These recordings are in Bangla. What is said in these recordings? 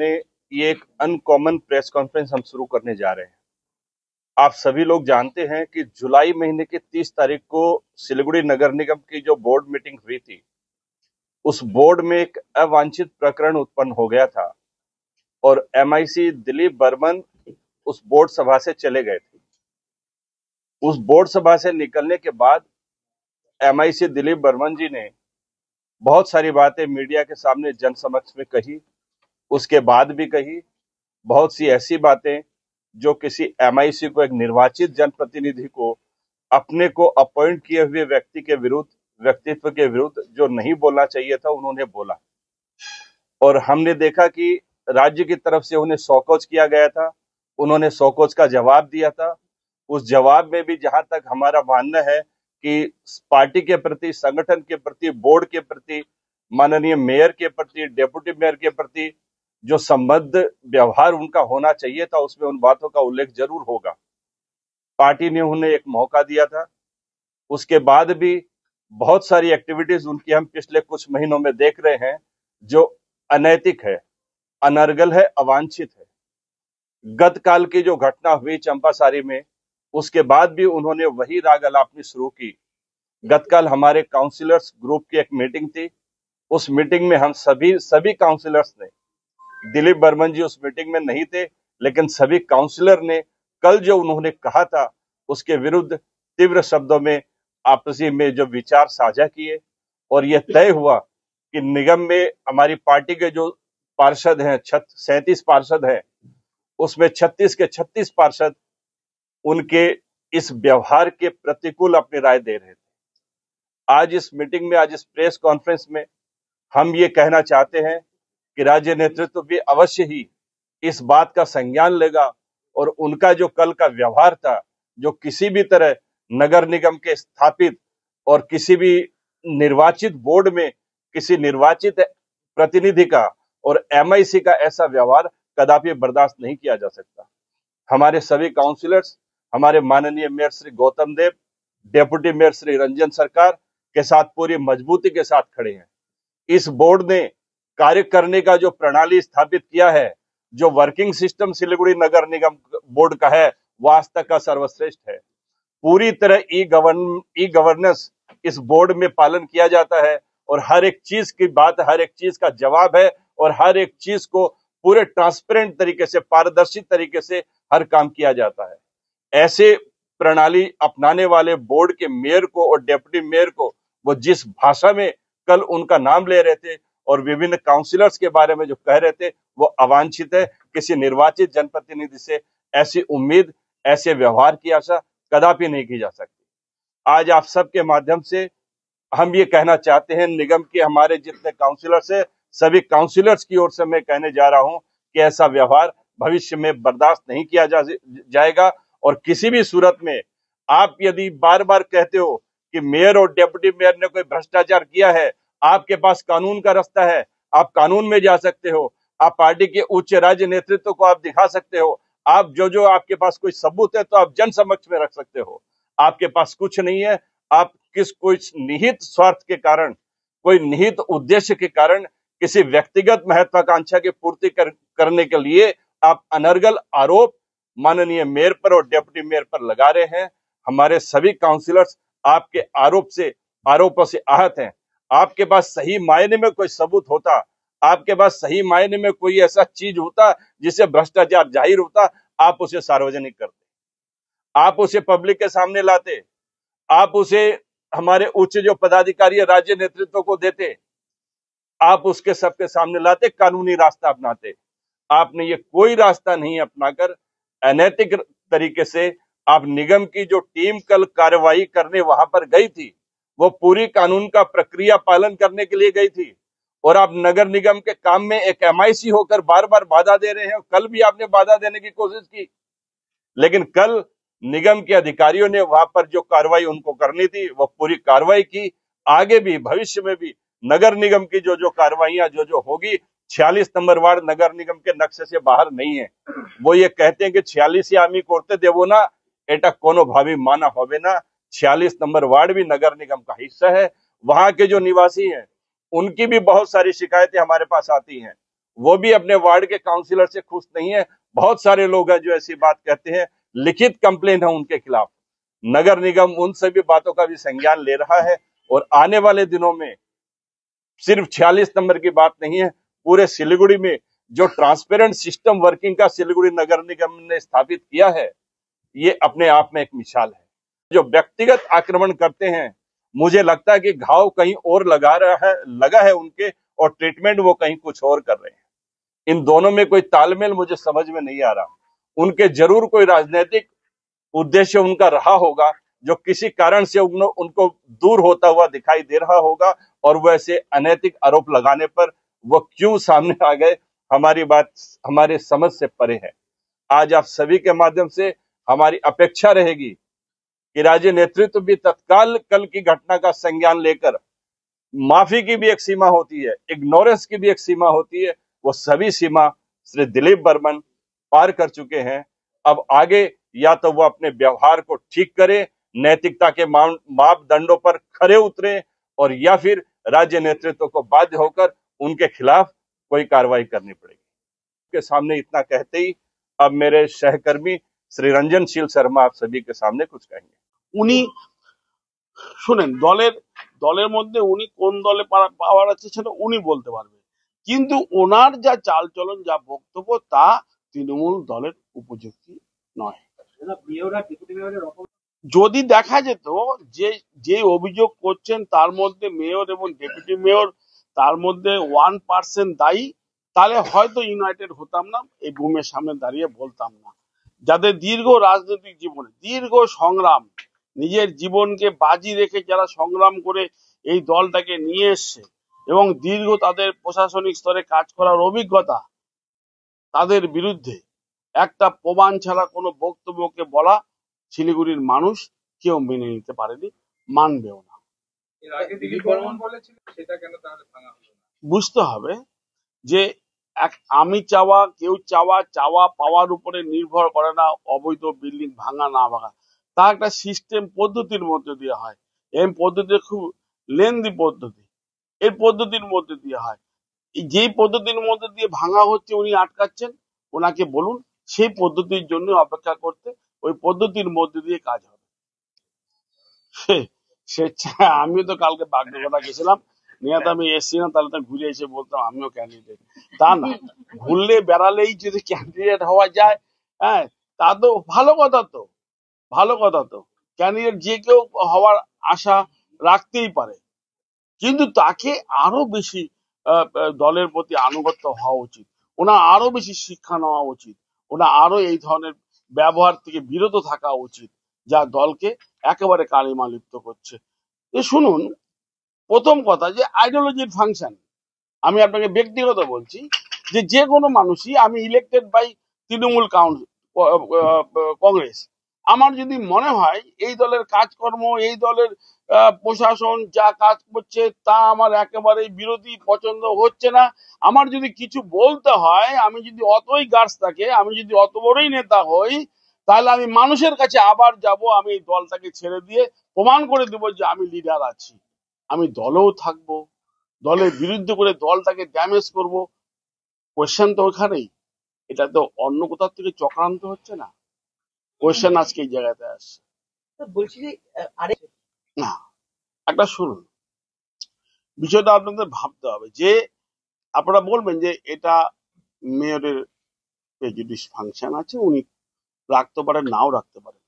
सामने ये एक अनकॉमन प्रेस कॉन्फ्रेंस हम शुरू करने जा रहे हैं। आप सभी लोग जानते हैं कि जुलाई महीने की 30 तारीख को सिलीगुड़ी नगर निगम की जो बोर्ड मीटिंग हुई थी, उस बोर्ड में एक अवांछित प्रकरण उत्पन्न हो गया था और एमआईसी दिलीप बर्मन उस बोर्ड सभा से चले गए थे। उस बोर्ड सभा से निकलने के बाद एमआईसी दिलीप बर्मन जी ने बहुत सारी बातें मीडिया के सामने जन समक्ष में कही, उसके बाद भी कही बहुत सी ऐसी बातें जो किसी एमआईसी को, एक निर्वाचित जनप्रतिनिधि को, अपने को अपॉइंट किए हुए व्यक्ति के विरुद्ध, व्यक्तित्व के विरुद्ध जो नहीं बोलना चाहिए था, उन्होंने बोला। और हमने देखा कि राज्य की तरफ से उन्हें शौकौज किया गया था, उन्होंने शौकौज का जवाब दिया था। उस जवाब में भी जहां तक हमारा मानना है कि पार्टी के प्रति, संगठन के प्रति, बोर्ड के प्रति, माननीय मेयर के प्रति, डेप्यूटी मेयर के प्रति जो संबद्ध व्यवहार उनका होना चाहिए था, उसमें उन बातों का उल्लेख जरूर होगा। पार्टी ने उन्हें एक मौका दिया था, उसके बाद भी बहुत सारी एक्टिविटीज उनकी हम पिछले कुछ महीनों में देख रहे हैं जो अनैतिक है, अनर्गल है, अवांछित है। गत काल की जो घटना हुई चंपासारी में, उसके बाद भी उन्होंने वही राग अलापनी शुरू की। गतकाल हमारे काउंसिलर्स ग्रुप की एक मीटिंग थी, उस मीटिंग में हम सभी काउंसिलर्स ने, दिलीप बर्मन जी उस मीटिंग में नहीं थे, लेकिन सभी काउंसिलर ने कल जो उन्होंने कहा था उसके विरुद्ध तीव्र शब्दों में आपसी में जो विचार साझा किए और यह तय हुआ कि निगम में हमारी पार्टी के जो पार्षद हैं, 37 पार्षद हैं, उसमें 36 के 36 पार्षद उनके इस व्यवहार के प्रतिकूल अपनी राय दे रहे थे। आज इस मीटिंग में, आज इस प्रेस कॉन्फ्रेंस में हम ये कहना चाहते हैं कि राज्य नेतृत्व भी अवश्य ही इस बात का संज्ञान लेगा और उनका जो कल का व्यवहार था, जो किसी भी तरह नगर निगम के स्थापित और किसी भी निर्वाचित बोर्ड में किसी निर्वाचित प्रतिनिधि का और एमआईसी का ऐसा व्यवहार कदापि बर्दाश्त नहीं किया जा सकता। हमारे सभी काउंसिलर्स, हमारे माननीय मेयर श्री गौतम देव, डेप्यूटी मेयर श्री रंजन सरकार के साथ पूरी मजबूती के साथ खड़े हैं। इस बोर्ड ने कार्य करने का जो प्रणाली स्थापित किया है, जो वर्किंग सिस्टम सिलीगुड़ी नगर निगम बोर्ड का है, वह आज तक का सर्वश्रेष्ठ है। पूरी तरह ई गवर्नेंस इस बोर्ड में पालन किया जाता है और हर एक चीज की बात, हर एक चीज का जवाब है और हर एक चीज को पूरे ट्रांसपेरेंट तरीके से, पारदर्शी तरीके से हर काम किया जाता है। ऐसे प्रणाली अपनाने वाले बोर्ड के मेयर को और डेप्यूटी मेयर को, वो जिस भाषा में कल उनका नाम ले रहे थे और विभिन्न काउंसिलर्स के बारे में जो कह रहे थे, वो अवांछित है। किसी निर्वाचित जनप्रतिनिधि से ऐसी उम्मीद, ऐसे व्यवहार की आशा कदापि नहीं की जा सकती। आज आप सबके माध्यम से हम ये कहना चाहते हैं, निगम के हमारे जितने काउंसिलर्स है, सभी काउंसिलर्स की ओर से मैं कहने जा रहा हूं कि ऐसा व्यवहार भविष्य में बर्दाश्त नहीं किया जाएगा। और किसी भी सूरत में आप यदि बार बार कहते हो कि मेयर और डेप्यूटी मेयर ने कोई भ्रष्टाचार किया है, आपके पास कानून का रास्ता है, आप कानून में जा सकते हो, आप पार्टी के उच्च राज्य नेतृत्व को आप दिखा सकते हो, आप जो आपके पास कोई सबूत है तो आप जन समक्ष में रख सकते हो। आपके पास कुछ नहीं है, आप कोई निहित स्वार्थ के कारण, कोई निहित उद्देश्य के कारण, किसी व्यक्तिगत महत्वाकांक्षा की पूर्ति करने के लिए आप अनर्गल आरोप माननीय मेयर पर और डेप्यूटी मेयर पर लगा रहे हैं। हमारे सभी काउंसिलर्स आपके आरोपों से आहत हैं। आपके पास सही मायने में कोई सबूत होता, आपके पास सही मायने में कोई ऐसा चीज होता जिससे भ्रष्टाचार जाहिर होता, आप उसे सार्वजनिक करते, आप उसे पब्लिक के सामने लाते, आप उसे हमारे उच्च जो पदाधिकारी राज्य नेतृत्व को देते, आप उसके सबके सामने लाते, कानूनी रास्ता अपनाते। आपने ये कोई रास्ता नहीं अपनाकर अनैतिक तरीके से आप निगम की जो टीम कल कार्रवाई करने वहां पर गई थी, वो पूरी कानून का प्रक्रिया पालन करने के लिए गई थी और आप नगर निगम के काम में एक एमआईसी होकर बार बार बाधा दे रहे हैं। कल भी आपने बाधा देने की कोशिश की, लेकिन कल निगम के अधिकारियों ने वहां पर जो कार्रवाई उनको करनी थी वो पूरी कार्रवाई की। आगे भी भविष्य में भी नगर निगम की जो कार्रवाइयां जो होगी, 46 नंबर वार्ड नगर निगम के नक्शे से बाहर नहीं है। वो ये कहते हैं कि 46 आमी करते देवो ना एटा कोनो भावी माना होवे ना। 46 नंबर वार्ड भी नगर निगम का हिस्सा है। वहां के जो निवासी हैं उनकी भी बहुत सारी शिकायतें हमारे पास आती हैं। वो भी अपने वार्ड के काउंसिलर से खुश नहीं है। बहुत सारे लोग हैं जो ऐसी बात कहते हैं, लिखित कंप्लेन है उनके खिलाफ। नगर निगम उन सभी बातों का भी संज्ञान ले रहा है और आने वाले दिनों में सिर्फ 46 नंबर की बात नहीं है, पूरे सिलीगुड़ी में जो ट्रांसपेरेंट सिस्टम वर्किंग का सिलीगुड़ी नगर निगम ने स्थापित किया है, ये अपने आप में एक मिसाल है। जो व्यक्तिगत आक्रमण करते हैं, मुझे लगता है कि घाव कहीं और लगा है उनके, और ट्रीटमेंट वो कहीं कुछ और कर रहे हैं। इन दोनों में कोई तालमेल मुझे समझ में नहीं आ रहा। उनके जरूर कोई राजनीतिक उद्देश्य उनका रहा होगा, जो किसी कारण से उनको दूर होता हुआ दिखाई दे रहा होगा, और वैसे अनैतिक आरोप लगाने पर वो क्यों सामने आ गए, हमारी बात हमारे समझ से परे है। आज आप सभी के माध्यम से हमारी अपेक्षा रहेगी कि राज्य नेतृत्व भी तत्काल कल की घटना का संज्ञान लेकर, माफी की भी एक सीमा होती है, इग्नोरेंस की भी एक सीमा होती है, वो सभी सीमा श्री दिलीप बर्मन पार कर चुके हैं। अब आगे या तो वो अपने व्यवहार को ठीक करे, नैतिकता के मापदंडों पर खरे उतरे, और या फिर राज्य नेतृत्व को बाध्य होकर उनके खिलाफ कोई कार्रवाई करनी पड़ेगी। के सामने इतना कहते ही अब मेरे सहकर्मी श्री रंजनशील शर्मा आप सभी के सामने कुछ कहेंगे। उनी শুনেন, দলের মধ্যে উনি কোন দলে পাওয়ার আছে সেটা উনি বলতে পারবেন, কিন্তু ওনার যা চালচলন, যা বক্তব্য, তা তৃণমূল দলের উপযুক্ত নয়। যদি দেখা যেত যে যে অভিযোগ করছেন তার মধ্যে মেয়র এবং ডেপুটি মেয়র, তার মধ্যে 1% দায়ী, তাহলে হয়তো ইউনাইটেড হতাম না, এই বুমের সামনে দাঁড়িয়ে বলতাম না। যাদের দীর্ঘ রাজনৈতিক জীবনে দীর্ঘ সংগ্রাম, নিজের জীবনকে বাজি রেখে যারা সংগ্রাম করে এই দলটাকে নিয়ে এসছে এবং দীর্ঘ তাদের প্রশাসনিক স্তরে কাজ করার অভিজ্ঞতা, তাদের বিরুদ্ধে একটা প্রমাণ ছাড়া কোনো বক্তব্যকে বলা শিলিগুড়ির মানুষ কেউ মেনে নিতে পারেনি, মানবেও না। বুঝতে হবে যে আমি চাওয়া, কেউ চাওয়া পাওয়ার উপরে নির্ভর করে না অবৈধ বিল্ডিং ভাঙা না ভাঙা। তা একটা সিস্টেম পদ্ধতির মধ্যে দিয়ে হয়। এই পদ্ধতি খুব লেন্দি পদ্ধতি, এই পদ্ধতির মধ্যে দিয়ে হয়। যেই পদ্ধতির মধ্যে দিয়ে ভাঙা হচ্ছে উনি আটকাচ্ছেন, ওনাকে বলুন সেই পদ্ধতির জন্য অপেক্ষা করতে, ওই পদ্ধতির মধ্যে দিয়ে কাজ হবে। আমিও তো কালকে বাগডোগরা গেছিলাম, নিয়ে আমি এসছি না, তাহলে তো ঘুরে এসে বলতাম আমিও ক্যান্ডিডেট। তা না, ঘুরলে বেড়ালেই যদি ক্যান্ডিডেট হওয়া যায়, হ্যাঁ, তা তো ভালো কথা। তো ভালো কথা, তো ক্যান্ডিডেট যে কেউ হওয়ার আশা রাখতেই পারে, কিন্তু তাকে আরো বেশি দলের প্রতি আনুগত্য হওয়া উচিত, ওনা আরো বেশি শিক্ষা নেওয়া উচিত, ওনা আরো এই ধরনের ব্যবহার থেকে বিরত থাকা উচিত যা দলকে একেবারে কালিমা লিপ্ত করছে। শুনুন, প্রথম কথা যে আইডিওলজির ফাংশন, আমি আপনাকে ব্যক্তিগত বলছি যে যে কোনো মানুষই, আমি ইলেক্টেড বাই তৃণমূল কংগ্রেস, আমার যদি মনে হয় এই দলের কাজকর্ম, এই দলের প্রশাসন যা কাজ করছে তা আমার একেবারে বিরোধী, পছন্দ হচ্ছে না, আমার যদি কিছু বলতে হয়, আমি যদি অতই গার্স থাকে, আমি যদি অত বড়ই নেতা হই, তাহলে আমি মানুষের কাছে আবার যাব, আমি এই দলটাকে ছেড়ে দিয়ে প্রমাণ করে দেবো যে আমি লিডার আছি, আমি দলেও থাকবো, দলের বিরুদ্ধে করে দলটাকে ড্যামেজ করব। কোয়েশ্চেন তো ওখানেই, এটা তো অন্য কোথাও থেকে চক্রান্ত হচ্ছে না। কোয়েশ্চেন আজকে এই জায়গাতে আসছে। বলছি যে না, একটা শুনুন, বিষয়টা আপনাদের ভাবতে হবে যে আপনারা বলবেন যে এটা মেয়রের প্রেজুডিস ফাংশন আছে, উনি রাখতে পারেন, নাও রাখতে পারেন।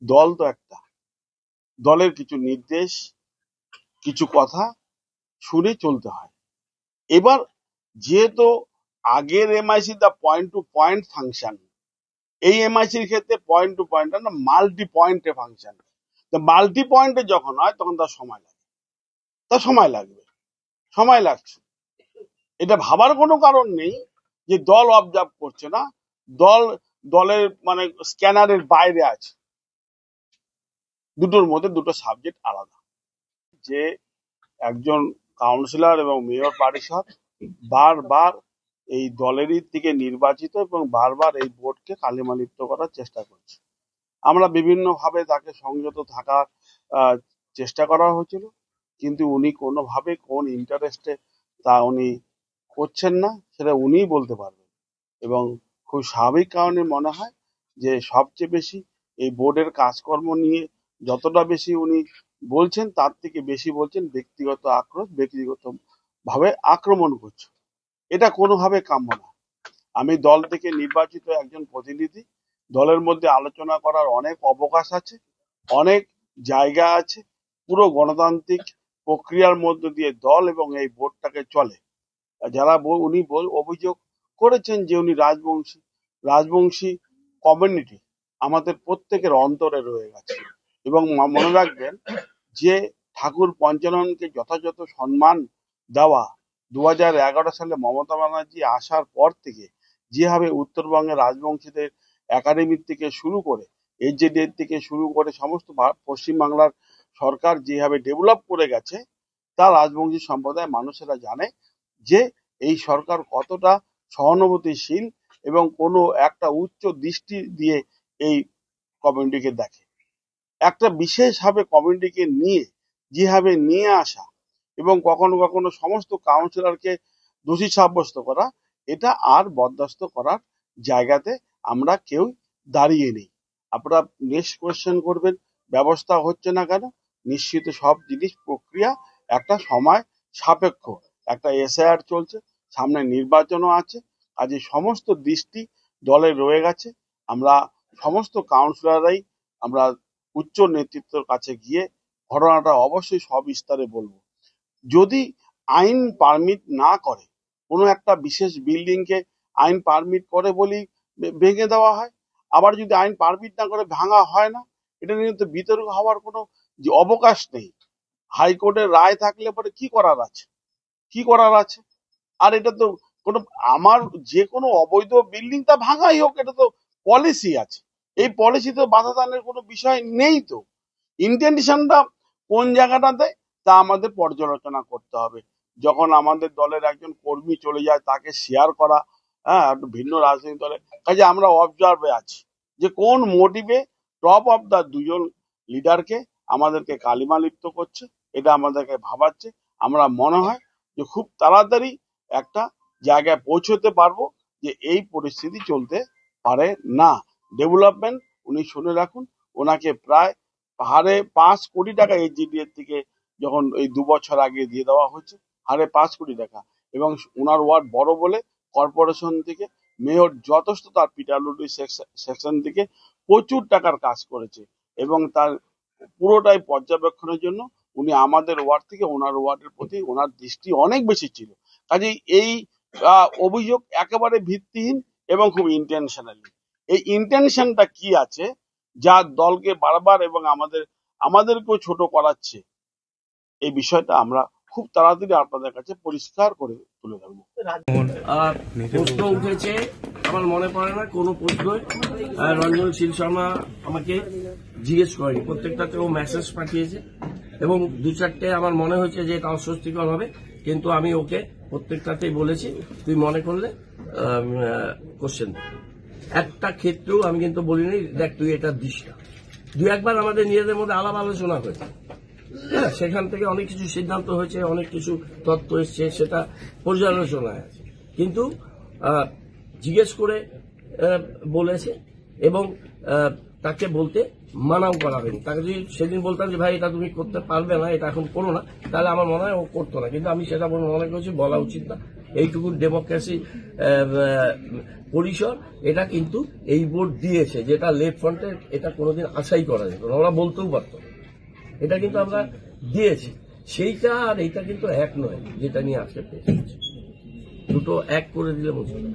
দল তো একটা, দলের কিছু নির্দেশ, কিছু কথা শুনে চলতে হয়। এবার যেহেতু আগের এমআইসি দা পয়েন্ট টু পয়েন্ট ফাংশন, এই এমআইসির ক্ষেত্রে পয়েন্ট টু পয়েন্ট না, মাল্টি পয়েন্টে ফাংশন। মাল্টি পয়েন্টে যখন হয় তখন তার সময় লাগে, সময় লাগছে। এটা ভাবার কোনো কারণ নেই যে দল অবজার্ভ করছে না, দলের মানে স্ক্যানারের বাইরে আছে। দুটোর মধ্যে দুটো সাবজেক্ট আলাদা। যে একজন কাউন্সিলর এবং মেয়র পরিষদ বারবার এই দলেরই থেকে নির্বাচিত এবং বারবার এই বোর্ডকে কালিমালিপ্ত করার চেষ্টা করছে। আমরা বিভিন্ন ভাবে তাকে সংযত থাকার চেষ্টা করা হয়েছিল, কিন্তু উনি কোনোভাবে কোন ইন্টারেস্টে তা উনি করছেন না সেটা উনিই বলতে পারবেন। এবং খুব স্বাভাবিক কারণে মনে হয় যে সবচেয়ে বেশি এই বোর্ডের কাজকর্ম নিয়ে যতটা বেশি উনি বলছেন তার থেকে বেশি বলছেন ব্যক্তিগত আক্রোশ, ব্যক্তিগত ভাবে আক্রমণ করছে। এটা কোনোভাবে কাম্য না। আমি দল থেকে নির্বাচিত একজন প্রতিনিধি, দলের মধ্যে আলোচনা করার অনেক অবকাশ আছে, অনেক জায়গা আছে। পুরো গণতান্ত্রিক প্রক্রিয়ার মধ্য দিয়ে দল এবং এই বোর্ডটাকে চলে। যারা উনি অভিযোগ করেছেন যে উনি রাজবংশী কমিউনিটি আমাদের প্রত্যেকের অন্তরে রয়ে গেছে। এবং মনে রাখবেন যে ঠাকুর পঞ্চাননকে যথাযথ সম্মান দেওয়া 2011 সালে মমতা ব্যানার্জি আসার পর থেকে যেভাবে উত্তরবঙ্গের রাজবংশীদের একাডেমির থেকে শুরু করে এজেডের থেকে শুরু করে সমস্ত পশ্চিমবাংলার সরকার যেভাবে ডেভেলপ করে গেছে তা রাজবংশী সম্প্রদায় মানুষেরা জানে যে এই সরকার কতটা সহানুভূতিশীল এবং কোনো একটা উচ্চ দৃষ্টি দিয়ে এই কমিউনিটিকে দেখে। একটা বিশেষভাবে কমিউনিটিকে নিয়ে যেভাবে নিয়ে আসা এবং কখনো কখনো সমস্ত কাউন্সিলরকে দোষী সাব্যস্ত করা, এটা আর বরদাস্ত করার জায়গাতে আমরা কেউ দাঁড়িয়ে নেই। আপনারা নেক্সট কোয়েশ্চেন করবেন ব্যবস্থা হচ্ছে না কেন। নিশ্চিত সব জিনিস প্রক্রিয়া একটা সময় সাপেক্ষ। একটা এসআইআর চলছে, সামনে নির্বাচনও আছে, কাজে সমস্ত দৃষ্টি দলে রয়ে গেছে। আমরা সমস্ত কাউন্সিলররাই আমরা উচ্চ নেতৃত্বের কাছে গিয়ে ঘটনাটা অবশ্যই সবিস্তারে বলবো। যদি আইন পারমিট না করে, কোনো একটা বিশেষ বিল্ডিং কে আইন পারমিট করে বলেই ভেঙে দেওয়া হয়, আবার যদি আইন পারমিট না করে ভাঙা হয় না, এটা নিয়ে তো বিতর্ক হওয়ার কোনো যে অবকাশ নেই। হাইকোর্টের রায় থাকলে পরে কি করার আছে? আর এটা তো কোনো আমার যে কোনো অবৈধ বিল্ডিং তা ভাঙাই হোক, এটা তো পলিসি আছে। এই পলিসিতে বাধা দানের কোনো বিষয় নেই। তো ইন্টেনশনটা কোন জায়গাটাতে তা আমাদের পর্যালোচনা করতে হবে। যখন আমাদের দলের একজন কর্মী চলে যায় তাকে শেয়ার করা, হ্যাঁ, একটু ভিন্ন রাজনৈতিক দলে, কাজে আমরা অবজার্ভে আছি যে কোন মোটিভে টপ অফ দা দুজন লিডারকে আমাদেরকে কালিমা লিপ্ত করছে। এটা আমাদেরকে ভাবাচ্ছে। আমরা মনে হয় যে খুব তাড়াতাড়ি একটা জায়গায় পৌঁছতে পারবো যে এই পরিস্থিতি চলতে পারে না। ডেভেলপমেন্ট উনি শুনে রাখুন, ওনাকে প্রায় 5.5 কোটি টাকা এসজিডিএর থেকে যখন এই 2 বছর আগে দিয়ে দেওয়া হয়েছে, 5.5 কোটি টাকা। এবং ওনার ওয়ার্ড বড় বলে কর্পোরেশন থেকে মেয়র যথেষ্ট তার পিডব্লিউডি সেকশন থেকে প্রচুর টাকার কাজ করেছে এবং তার পুরোটাই পর্যবেক্ষণের জন্য উনি আমাদের ওয়ার্ড থেকে ওনার ওয়ার্ডের প্রতি ওনার দৃষ্টি অনেক বেশি ছিল। কাজেই এই অভিযোগ একেবারে ভিত্তিহীন এবং খুব ইন্টেনশনালি। এই ইন্টেনশনটা কি আছে যা দলকে বারবার এবং আমাদেরকেও ছোট করাচ্ছে, এই বিষয়টা আমরা খুব তাড়াতাড়ি আপনাদের কাছে পরিষ্কার করে তুলে ধরবো। প্রশ্ন উঠেছে, আমার মনে পড়ে না কোনো প্রশ্ন রঞ্জন শীল শর্মা আমাকে জিজ্ঞেস করেনি। প্রত্যেকটাতে ও মেসেজ পাঠিয়েছে এবং 2-4টে আমার মনে হয়েছে যে এটা অস্বস্তিকর হবে, কিন্তু আমি ওকে প্রত্যেকটাতেই বলেছি তুই মনে করলে কোশ্চেন। একটা ক্ষেত্রেও আমি কিন্তু বলিনি দেখ তুই এটা দিস না। 2-1বার আমাদের নিজেদের মধ্যে আলাপ আলোচনা হয়েছে, হ্যাঁ, সেখান থেকে অনেক কিছু সিদ্ধান্ত হয়েছে, অনেক কিছু তথ্য এসছে, সেটা পর্যালোচনায় আছে। কিন্তু জিজ্ঞেস করে বলেছে এবং তাকে বলতে মানাও করা হয়নি। তাকে যদি সেদিন বলতাম যে ভাই এটা তুমি করতে পারবে না, এটা এখন করো না, তাহলে আমার মনে হয় ও করতো না। কিন্তু আমি সেটা মনে করছি বলা উচিত না। এইটুকু ডেমোক্রেসি পরিসর এটা কিন্তু এই বোর্ড দিয়েছে, যেটা লেফট ফ্রন্টে এটা কোনোদিন আশাই করা যেত না, ওরা বলতেও পারতো। এটা কিন্তু আমরা দিয়েছি, সেইটা আর এইটা কিন্তু এক নয়, যেটা নিয়ে আজকে পেয়েছি। দুটো এক করে দিলে বুঝবে না।